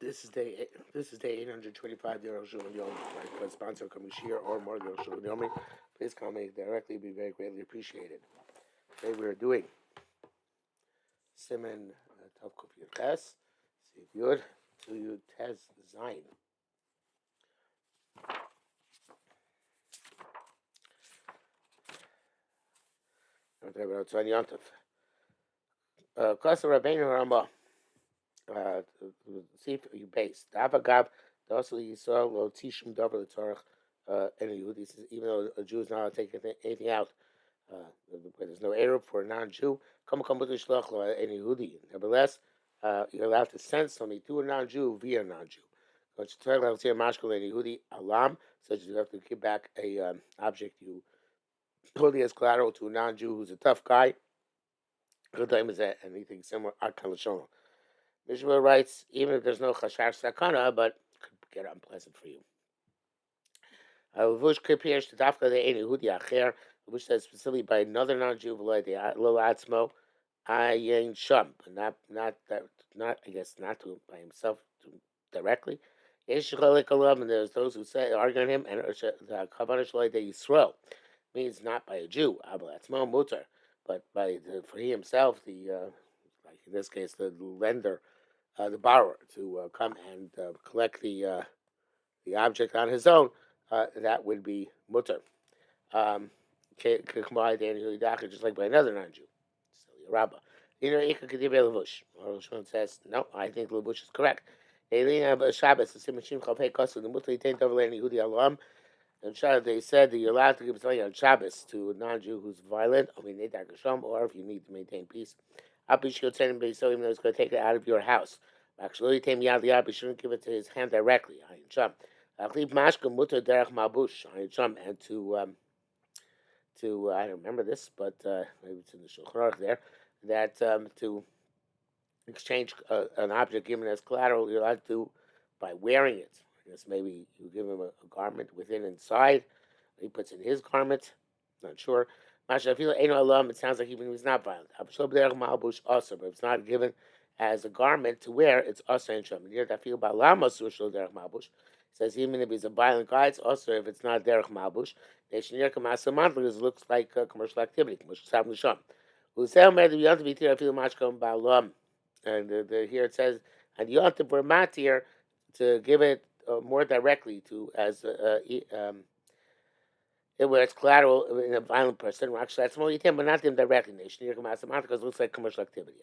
This is day 825. The Arukh HaShulchan Yom. My sponsor, Kamishir or more the Arukh HaShulchan Yomi. Please call me directly. Be very greatly appreciated. Today we are doing Siman Tav Kuf Yud Ches, Siv Yud to Yud Tez Zayin. It's on Yom Tov. Kasa Rabbeinu Rambah. See if you base. Davagav Dasal Yisrael Lo Tishum Davar L'Torach and Yehudi says even though a Jew is not allowed to take anything out, there's no Arab for a non-Jew. Come with the Shlach Lo and Yehudi. Nevertheless, you're allowed to send somebody to a non-Jew via a non-Jew. But you talk about Mashkal and Yehudi Alam, such as you have to give back a object you holding as collateral to a non-Jew who's a tough guy. Good time is that anything similar. Arkalashon. Mishmar writes, even if there's no chashash sakana, but it could get unpleasant for you. Vush kipirish to dafka the ein Yehudi acher, which says specifically by another non-Jew lo atzmo ayin sham, not I guess not to by himself directly. Yesh chalek alav, and there's those who say argue on him, and the kavanah shlo de Yisrael means not by a Jew, abel atzmo mutar, but by for he himself, the like in this case the lender. The borrower to come and collect the object on his own, that would be mutter. Just like by another non-Jew. So Rabbah. Arukh says, no, I think Levush is correct. And they said that you're allowed to give something on Shabbos to a non-Jew who's violent, or if you need to maintain peace. So even though he's going to take it out of your house. Actually, you shouldn't give it to his hand directly. And to I don't remember this, but maybe it's in the Shulchan Aruch there, that to exchange an object given as collateral, you're allowed to by wearing it. I guess maybe you give him a garment within inside. He puts in his garment. Not sure. It sounds like even if he's not violent. But if it's not given as a garment to wear, it's also in Shom. It says even if he's a violent guy, it's also if it's not derech malbush. It looks like commercial activity. And here it says, and you have to matir to give it more directly to as where it's collateral in a violent person. Actually, that's more but not them directly. Because it looks like commercial activity.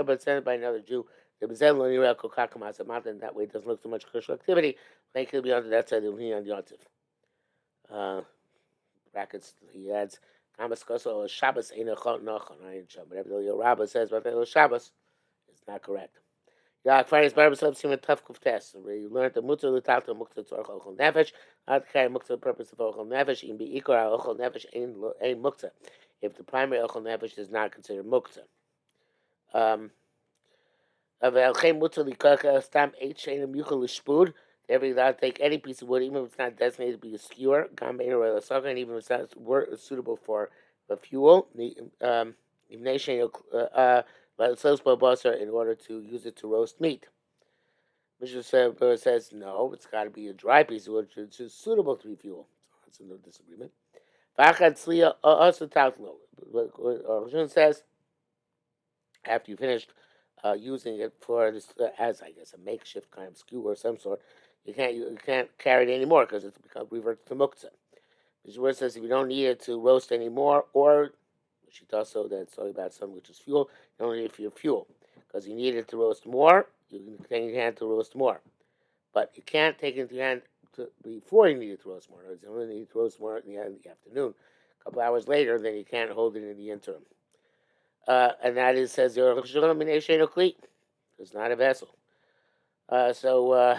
But sent by another Jew. And that way it doesn't look too much commercial activity. They could be under that side of the on Yontif. Brackets, he adds, Shabbos ain't a chot nachon. Whatever the Rabbah says about the Shabbos is not correct. Yeah, Akfaris Barber Sub Sim Tough Kuf Test, where you learned the Mutter Lutalta Mukta Tzorch Ochel Nefesh, not the kind of Mukta the purpose of Ochel Nefesh, in be Ikor Ochel Nefesh ain't Mukta, if the primary Ochel Nefesh is not considered Mukta. Avelchem Mutter Likaka Stam H Shainim Yuchel Lishpud, every allowed to take any piece of wood, even if it's not designated to be a skewer, Gambain or a sucker, and even if it's not suitable for the fuel, in order to use it to roast meat. Mr. says no, it's got to be a dry piece of wood which is suitable to be fuel. That's no disagreement. Also Arukh says after you finished using it for this as I guess a makeshift kind of skewer of some sort, you can't carry it anymore because it's become reverted to muktzah. Mr. Word says if you don't need it to roast anymore, or she does so that it's only about something which is fuel, you don't need it for your fuel. Because you need it to roast more, you can take it in your hand to roast more. But you can't take it into your hand before you need it to roast more. You only need it to roast more in the afternoon. A couple hours later, then you can't hold it in the interim. And that is, says, it's not a vessel. So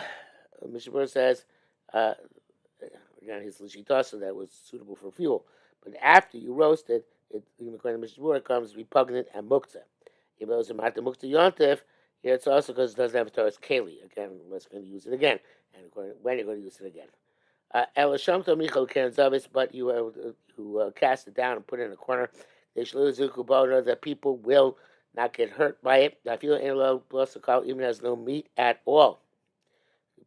Mr. says, again, his Lishitasa that was suitable for fuel. But after you roast it, according to Mr. Comes repugnant and mukta. Even though it's a mata mukta yontif, here it's also because it doesn't have a Torah's keli. Again, unless you're going to use it again. And when you're going to use it again. But you cast it down and put it in a corner. That people will not get hurt by it. I feel antelope plus a cow even has no meat at all.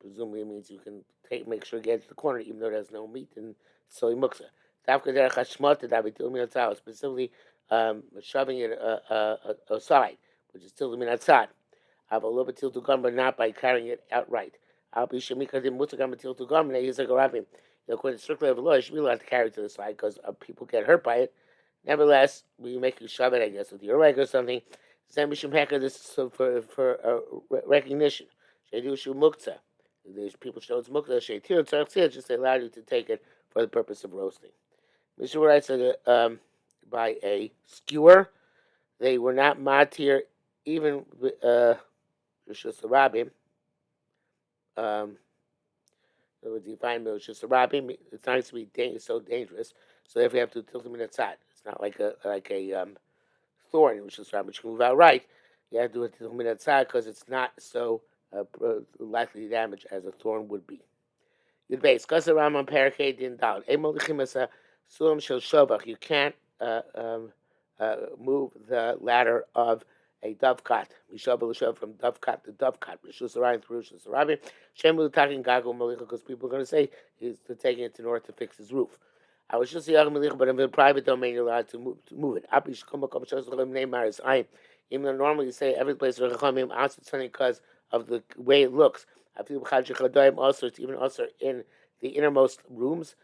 Presumably it means you can make sure it gets to the corner even though there's no meat and soy muksa. Dafka derech hashmata davitil min atzal, specifically shoving it aside, which is still min atzad. Have a little bit till to gum, but not by carrying it outright. I'll be shemika dim mutagam till to gum, and he's like a rabbi. According to strictly of the law, you should be allowed to carry it to the side because people get hurt by it. Nevertheless, we make you shove it, I guess, with your leg or something. Send Mishum Hacker, this is for recognition. Shadu Shu Mukta. These people show it's Mukta, Shaitir, Tzarchir, just allow you to take it for the purpose of roasting. Mr. writes that by a skewer, they were not matir even Rishus Rabim. In other words, you find Rishus Rabim, it's not to be so dangerous, so therefore you have to tilt them in its side. It's not like a thorn, which is which can move out right. You have to do it to the minute side because it's not so likely to damage as a thorn would be. Yud base, because the Rambam Parakeh didn't doubt. You can't move the ladder of a dovecot. Mishav from dovecot to dovecot. Rishus Arayim through Rishus Arabim. Shemu taking gago malicha because people are going to say he's taking it to north to fix his roof. I was just saying, but in the private domain, you're allowed to move it. Even though normally you say every place where Chachamim ask it's something because of the way it looks. I feel also it's even also in the innermost rooms.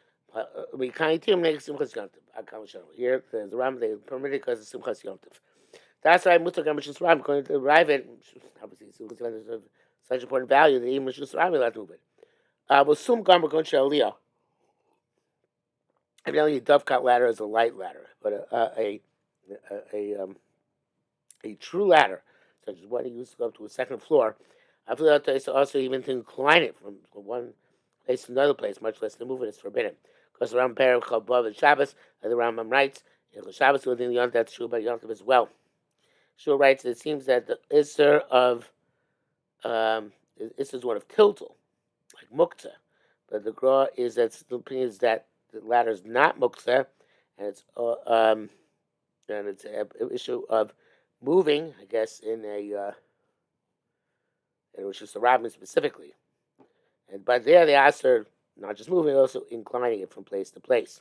We can't even make Simchas Yontif. Here, the Ram they permitted because of Simchas Yontif. That's why Mutagam Mishus Ram going to arrive at obviously Simchas Yontif is of such important value that even Mishus Ram allowed to move it. Well, Sum Gamma going to Aliyah. Evidently, a dovecot ladder is a light ladder, but a true ladder, such as one used to go up to a second floor, I feel that also even to incline it from one place to another place, much less to move it, is forbidden. Because the Rambam Perek Chabad and Shabbos, and the Rambam writes, Shabbos within the Yontif, that's true about Yontif as well. Shul writes that it seems that the Isser of Isser is one of Tiltal, like Mukta, but the Gra is that the opinion is that the ladder is not Mukta, and it's an issue of moving, I guess, in which is the rabbin specifically, and but there they asked her not just moving, also inclining it from place to place.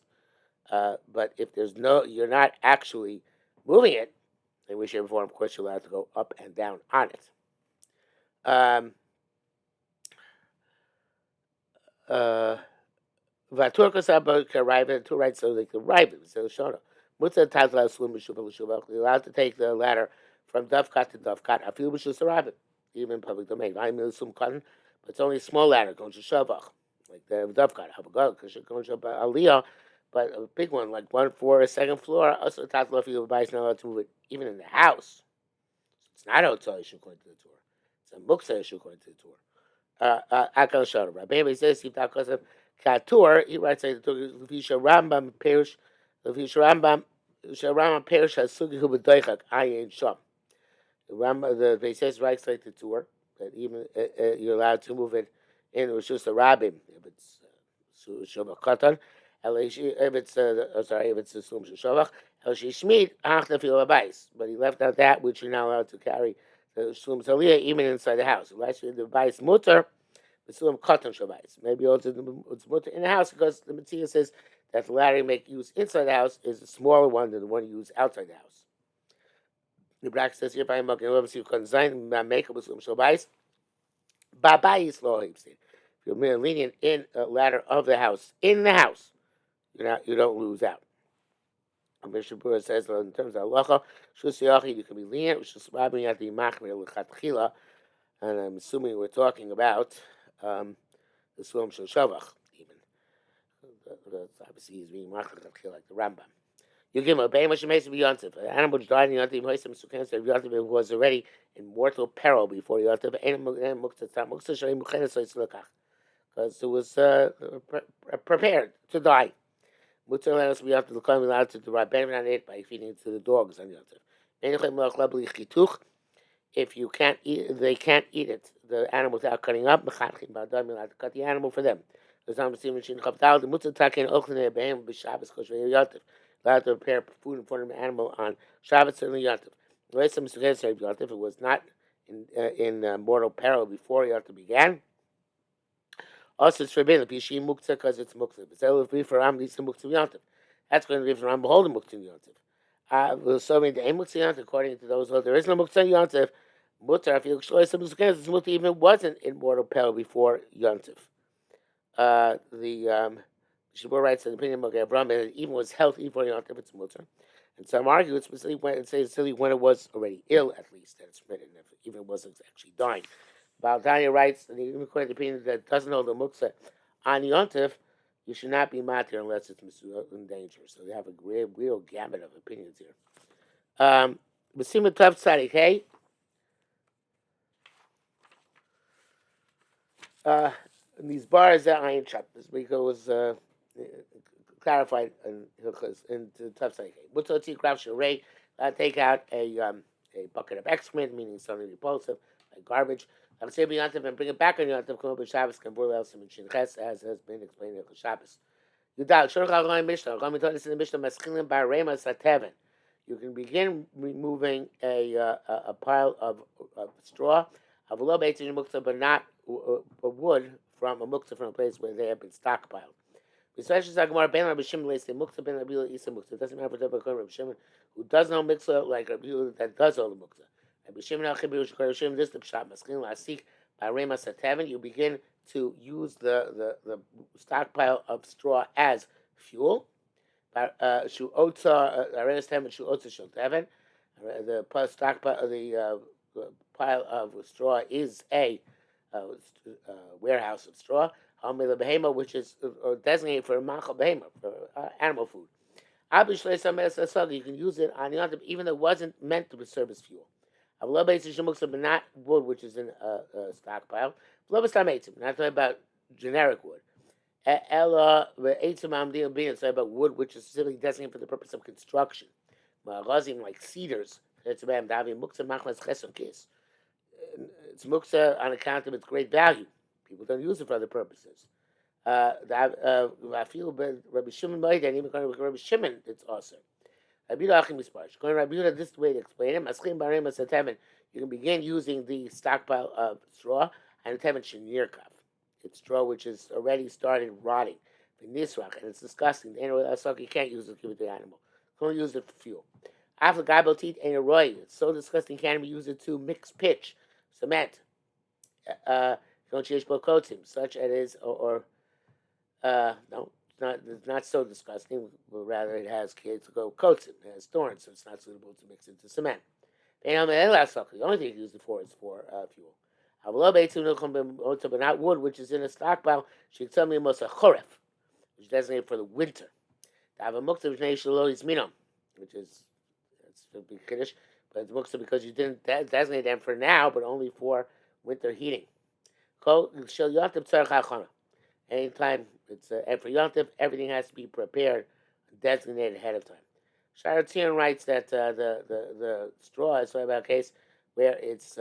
But if you're not actually moving it, in which form, of course, you're allowed to go up and down on it. Vaturkas about Karaiva, two rights, so like the Riva, so Shona. Mutta Tazla Swim Shuba. You're allowed to take the ladder from Dovkat to Dovkat. I feel Bishus Rabbit, even in public domain. I mean, some cotton, but it's only a small ladder going to Shavach, like the Dovkat. Have a go, because you're going to Aliyah, but a big one, like one for a second floor. Also, Tazla, if you buy, not allowed to move it, even in the house. It's not outside issue according to the tour. It's a Muksa issue according to the tour. Akal Shara. Rabbi says, if that because of Katur, he writes like the Levisha Rambam Perish, Levisha Rambam Perish has Sugi Hu B'Doichak Ayin Sham. The Rambam, the says writes like the tour that even you're allowed to move it in Rishus Rabbim if it's Shavach Katan. If it's if it's a Sum Shavach, El Shishmit Achna Fil Abais. But he left out that which you're not allowed to carry the Sum Saliyah even inside the house. Actually, the Bais Mutter. Sulam cotton shabais. Maybe also it's mutter in the house because the Matzia says that the ladder you make use inside the house is a smaller one than the one you use outside the house. The Brack says here, if you can sign make up with sulam shabais, babayis law. If you're lenient in a ladder of the house, in the house, you don't lose out. Bishop Bura says in terms of halacha, you can be lenient, which is probably at the machmir lechatchila, and I'm assuming we're talking about. The Sulam Shel Shavach, even. Obviously, he's being marked like the Rambam. You give him a Be'ema Shemesh B'Yontif. An animal which died in Yontif, Hoysem Sukkans, Yontif was already in mortal peril before Yontif, because it was prepared to die. Mutter let us be allowed to derive benefit on it by feeding it to the dogs on Yontif. If you can't eat, they can't eat it. The animal without cutting up. You'll have to cut the animal for them. Allowed to prepare food in front of an animal on Shabbat, certainly Yontif. If it was not in mortal peril before Yontif began, also it's forbidden. Pishim muktzah because it's muktzah. But so if we for Ram needs to muktzah Yontif, that's going to be for Ram behold the muktzah Yontif. Will so mean the muktzah Yontif according to those who there is no muktzah Yontif. Mutar if you shlois some it's mutar even wasn't in mortal peril before Yontif. The Shibur writes in the opinion of Abraham that it even was healthy for Yontif, it's mutar. And some argue it's specifically when it was already ill, at least, that it's written, even if it wasn't actually dying. Baldania writes, and even according to the opinion that doesn't hold the muksa on Yontif, you should not be matir unless it's in danger. So they have a real gamut of opinions here. Basima Tav Tzadik, hey? These bars that Ayin Shap, this week was clarified in the Tav Tzadik, hey? Mutzoti Krav Sharei, take out a bucket of excrement, meaning something repulsive, like garbage. I'll say Yontif and bring it back on Yontif. Come up with Shabbos can boil else in Shinches, as has been explained in Shabbos. Yudal Shorach HaGoyim Mishnah. Goyim told us in the Mishnah Maschilim Bar Rema Sateven. You can begin removing a pile of straw, of a low baitin muktzah, but not a wood from a muktzah from a place where they have been stockpiled. Besides Zagamar Ben Rabbi Shimon Leis Muktzah Ben Rabbi Isa Muktzah. It doesn't matter if it's Rabbi Shimon who does know muktzah like Rabbi that does all the muktzah. Rabbi Shimon Al Chibur Shkar Shimon. This the Pshat Maskin Lasik by Rema Sateven. You begin to use the stockpile of straw as fuel. Shu Otza Arenas Teven Shu Otza Shul Teven. The stockpile the pile of straw is a warehouse of straw. Which is designated for machal behema, for animal food. You can use it on Yontif even though it wasn't meant to serve as fuel. But not wood, which is in a stockpile. Not talking about generic wood. Ella, talking about wood, which is specifically designated for the purpose of construction. Like cedars. It's muksa on account of its great value. People don't use it for other purposes. I feel Rabbi Shimon and even according to Rabbi Shimon, it's awesome. Rabbi Achim Misparsh. Going Rabbi Yehuda, this way to explain it. You can begin using the stockpile of straw and temen shenirkav. It's straw which has already started rotting. Nisrach, and it's disgusting. You can't use it to give it to the animal. Don't use it for fuel. After gabel teeth ain't a roy. It's so disgusting. Can't even use it to mix pitch, cement. Such as it is, or no, it's not so disgusting, but rather it has kids to go coats it. It has thorns, so it's not suitable to mix into cement. The only thing you use it for is for fuel. But not wood, which is in a stockpile. She tell me almost a choref, which is designated for the winter. To have a muktzah which is it's a big kiddush, but it's muktzah because you didn't designate them for now, but only for winter heating. Anytime it's and for Yontif, everything has to be prepared, designated ahead of time. Sharatzion writes that the straw is about a case where it's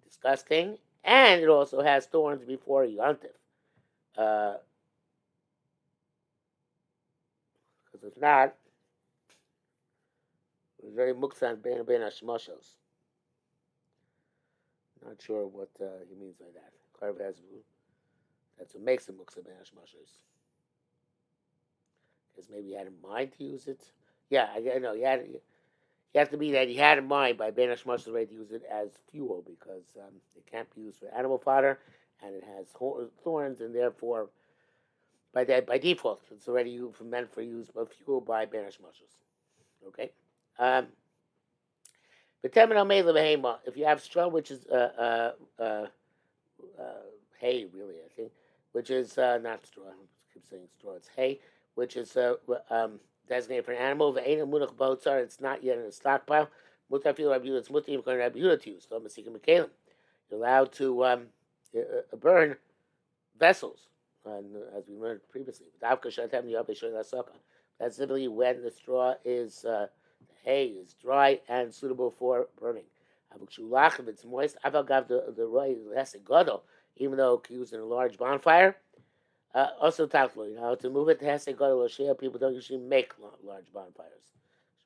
disgusting and it also has thorns before Yontif. Because if not, it's very muksan ben hashmoshos. Not sure what he means by that. That's what makes the muksa ben hashmoshos. Because maybe he had in mind to use it. Yeah, I know. You have to be that he had in mind by ben hashmoshos to use it as fuel because it can't be used for animal fodder and it has thorns and therefore by default it's already meant for use of fuel by ben hashmoshos. Okay. If you have straw, which is hay, really, I think, which is not straw. I keep saying straw. It's hay, which is designated for an animal. It's not yet in a stockpile. It's mutar going to Rabbi Yehuda to use. You're allowed to burn vessels, as we learned previously. That's simply when the straw is hay is dry and suitable for burning. If it's moist, the roy has to godel, even though it's used in a large bonfire. Also, to move it, has to godel or people don't usually make large bonfires.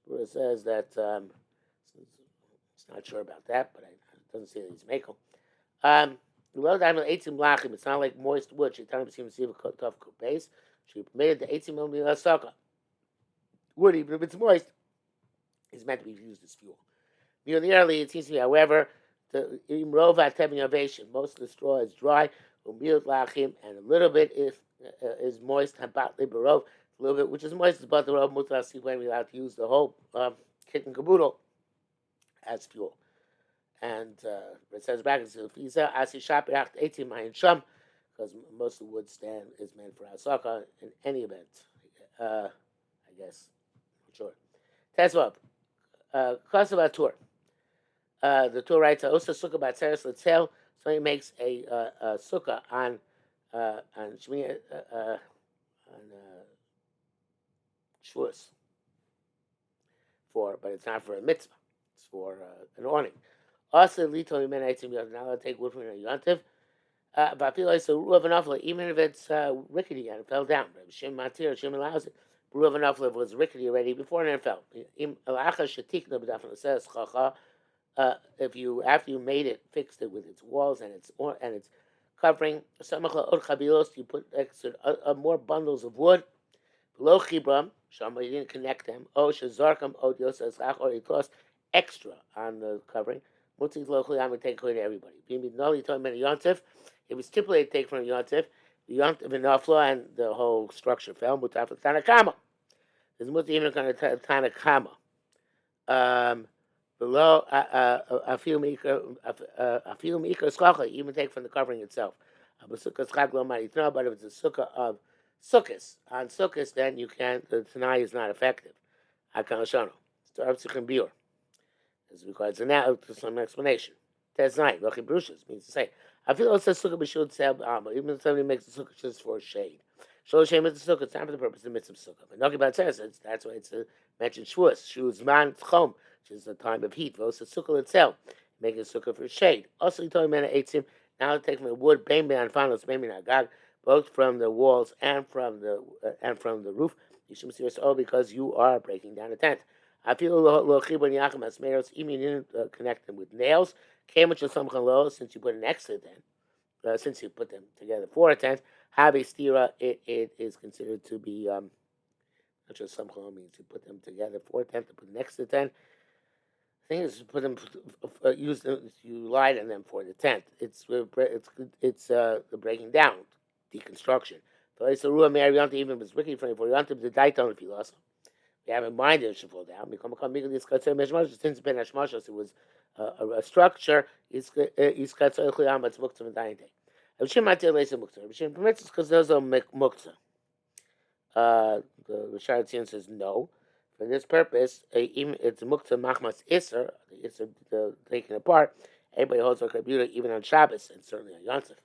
It says that Not sure about that, but it doesn't say that he's makel. Um, Well, I'm 18 blachim. It's not like moist wood. She telling him to see a tough base. She permitted the 18 millimeter sucker. Wood, even if it's moist, is meant to be used as fuel. Nearly, it seems to me, however, the imrova innovation. Most of the straw is dry, umiut lachim, and a little bit is moist. Habatli barov, a little bit which is moist is but the rov mutar when we allowed to use the whole kit and caboodle as fuel. And it says back in Silfiza, Asi Shapiracht 18 Mayan Sham, because most of the wood stand is meant for Asaka in any event. I guess. Sure. Tesla, Kosovo tour. The tour writes, "Osa sukkah batzeres letzel." So he makes a sukkah on Shmini on Shavuos but it's not for a mitzvah. It's for an awning. Also, lito imen aitzim you're not allowed to take wood from a yontiv. But I feel like so ruav anafla, even if it's rickety and it fell down. Shem matir, Shem allows it. Ruav anafla was rickety already before and it fell. Alacha shatikna b'dafna says chacha. If you after you made it, fixed it with its walls and its covering, you put extra more bundles of wood. Below chibram, you didn't connect them. Shazarkam or you tossed extra on the covering. Mutzi locally, I'm going to take away to everybody. It was stipulated to take from a yontif, the yontif and offlaw, and the whole structure fell. Mutaf tanakama. There's muti even kind of tanakama. Below a few meter skacha, even take from the covering itself. But if it's a sukkah of sukkahs on sukkahs, then you can't. The tanai is not effective. Hakanashano. Starts to biur. This requires some explanation. That's night. Rochi brushas means to say. I feel also sukkah b'shul tzeb even if somebody makes a sukkah just for shade. Shol shem is the sukkah. It's not for the purpose of the mitzvah sukkah. But noki about says that's why it's mentioned shvuos. Shvuos man tzchom, which is the time of heat. Vos the sukkah itself, making a sukkah for shade. Also, he told me that eitzim. Now take from the wood, bein bein fanos, bein bein agag, both from the walls and from the roof. You should see us because you are breaking down a tent. I feel lo chibur yachim asmeros. Even you didn't connect them with nails. Came with some lo since you put an extra tent. Since you put them together for a tent, have a stira. It is considered to be not just some means you put them together for a tent to put next to the tent. The thing is to put them use them. You light on them for the tent. It's the breaking down, deconstruction. So it's a rule. Even if it's wicked for you, the daiton if you lost. You have in mind that it should fall down. Since Ben Hashmashos, it was a structure. It's muktzah and dayinte. Avshim matir leisa muktzah. Avshim permits us because those are muktzah. The Rishayat Tzion says no. For this purpose, even it's muktzah machmas iser, the iser taken apart. Everybody holds like Rabbi even on Shabbos and certainly on Yom Tov.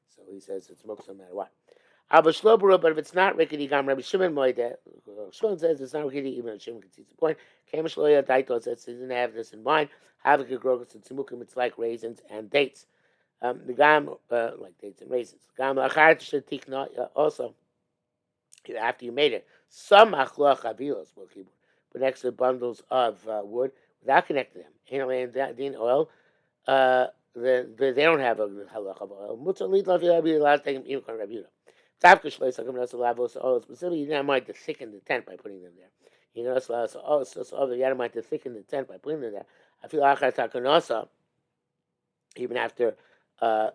So he says it's muktzah no matter what. But if it's not rickety, Rabbi Shimon Moedeh, Shimon says it's not rickety, even Shimon can see the point. Kamishloya Daito says he didn't have this in mind. Havik Grogus and Tzimukim, it's like raisins and dates. The gam, like dates and raisins. Gam Lachar Shetikna, also, after you made it, some Achloach Avilos will keep put extra bundles of wood without connecting them. Din oil, they don't have a halach of oil. Mutzah Lid Love, you'll be allowed to take them even from Rabbi Yehuda. Specifically, you don't mind to thicken the tent by putting them there. You know, you don't mind to thicken the tent by putting them there. I feel achar takanosa, even after if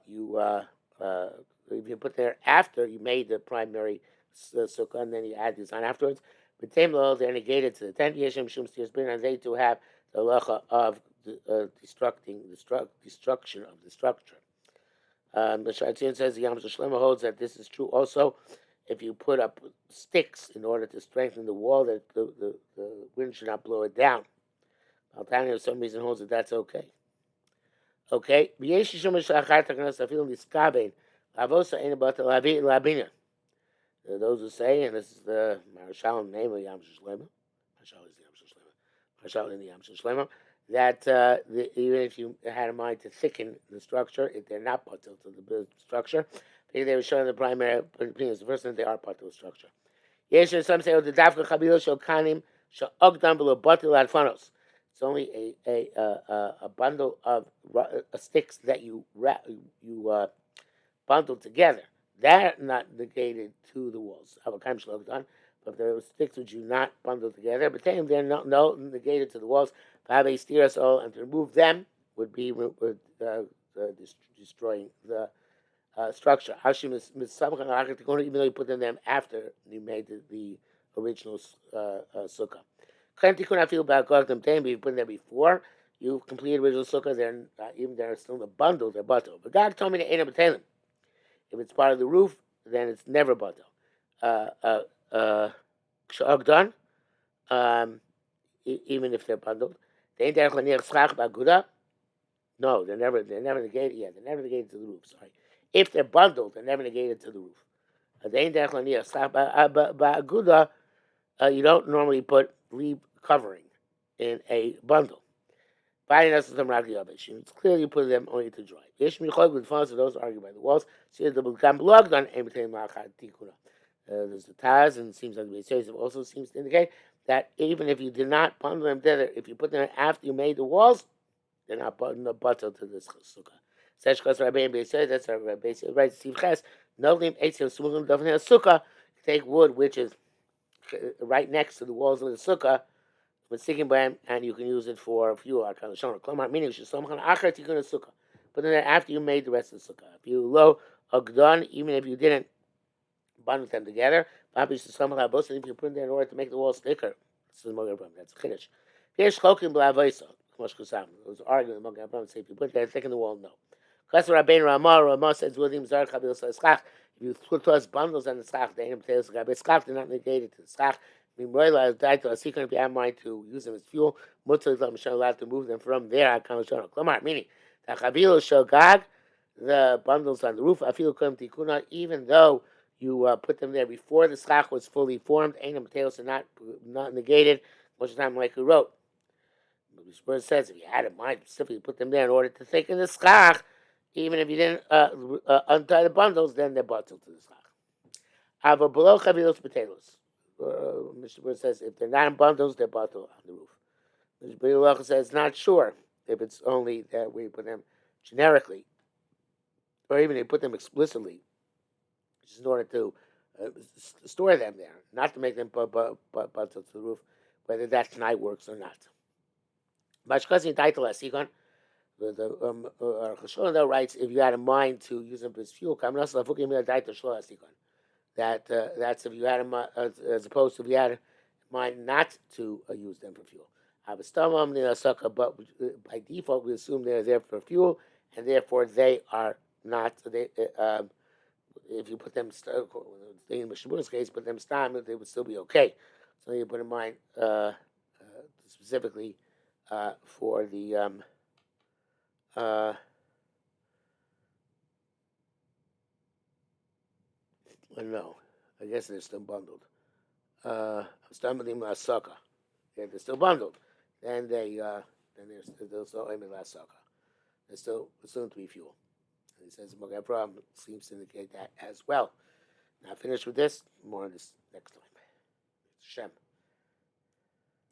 you put there after you made the primary sukkah and then you add this on afterwards. But they're negated to the tent. Yeshem shum steers bin, and they too have the halacha of destruction of the structure. The Shaitan says the Yam Shlema holds that this is true also if you put up sticks in order to strengthen the wall, that the wind should not blow it down. Altani, for some reason, holds that that's okay. Okay? Those who say, and this is the Marshal name of Yam Shlema, Marshal is the Yam Shlema, Marshal in the Yam Shlema, that even if you had in mind to thicken the structure, if they're not part of the structure, they were showing the primary opinion is the first thing they are part of the structure. Yes, some say the dafka chabilo shel kanim shel ogdam below batil adfanos. It's only a bundle of sticks that you bundled together. They're not negated to the walls. But if there are sticks which you not bundled together, but they're not no negated to the walls. Have a steer us all, and to remove them would be destroying the structure. Hashim is even though you put them after you made the original sukkah. Tikkun I feel about them but you put them there before you completed original sukkah. They're even they're still in the bundle. They're bundle. But God told me to ain't a if it's part of the roof, then it's never bundle. Done. Even if they're bundled, they ain't baguda. No, they're never negated. Yeah, they're never negated to the roof. Sorry, if they're bundled, they're never negated to the roof. They ain't baguda. You don't normally put leaf covering in a bundle. It's clear you put them only to dry. Those argue by the walls. See the blog done. There's the Taz, and it seems like it also seems to indicate that even if you did not bundle them together, if you put them after you made the walls, they're not bundle to this sukkah. That's our Rabbi says, right? Steve Ches, Nolim Eitzel Smulim doesn't have sukkah. Take wood which is right next to the walls of the sukkah with sticking bam, and you can use it for fuel. Meaning, you should sukkah. But then after you made the rest of the sukkah, if you low agdon, even if you didn't bundle them together, both if you put them there in order to make the walls thicker. That's a chiddush. Here's chokim b'avoisa. It was arguing among Abraham. Say if you put that thick in the wall, no. Ramah says if you put those bundles on the schach, they're not negated to the schach. If you have mind to use them as fuel, allowed to move them from there. Meaning, the bundles on the roof, even though you put them there before the schach was fully formed, potatoes are not negated. Most of the time, like we wrote. The word says if you had in mind specifically put them there in order to thicken the schach, even if you didn't untie the bundles, then they're bottled to the schach. Ava below chavilos potatoes. Mr. Bird says if they're not in bundles, they're bottled on the roof. Mr. Bird says not sure if it's only that we put them generically, or even they put them explicitly, just in order to store them there, not to make them bottled to the roof, whether that tonight works or not. Bashkazi title Asigon. The Arukh HaShulchan writes, if you had in mind to use them as fuel, that's if you had in mind, as opposed to if you had in mind not to use them for fuel. But by default, we assume they're there for fuel, and therefore they are not. If you put them in Mishabura's case, put them stam, they would still be okay. So you put in mind specifically for the no, I guess they're still bundled. Stumbling Masaka. Yeah, they're still bundled. Then they're still aiming last sucker. They're still assumed to be fuel. And he says Abraham seems to indicate that as well. Now finish with this. More on this next time. Shem.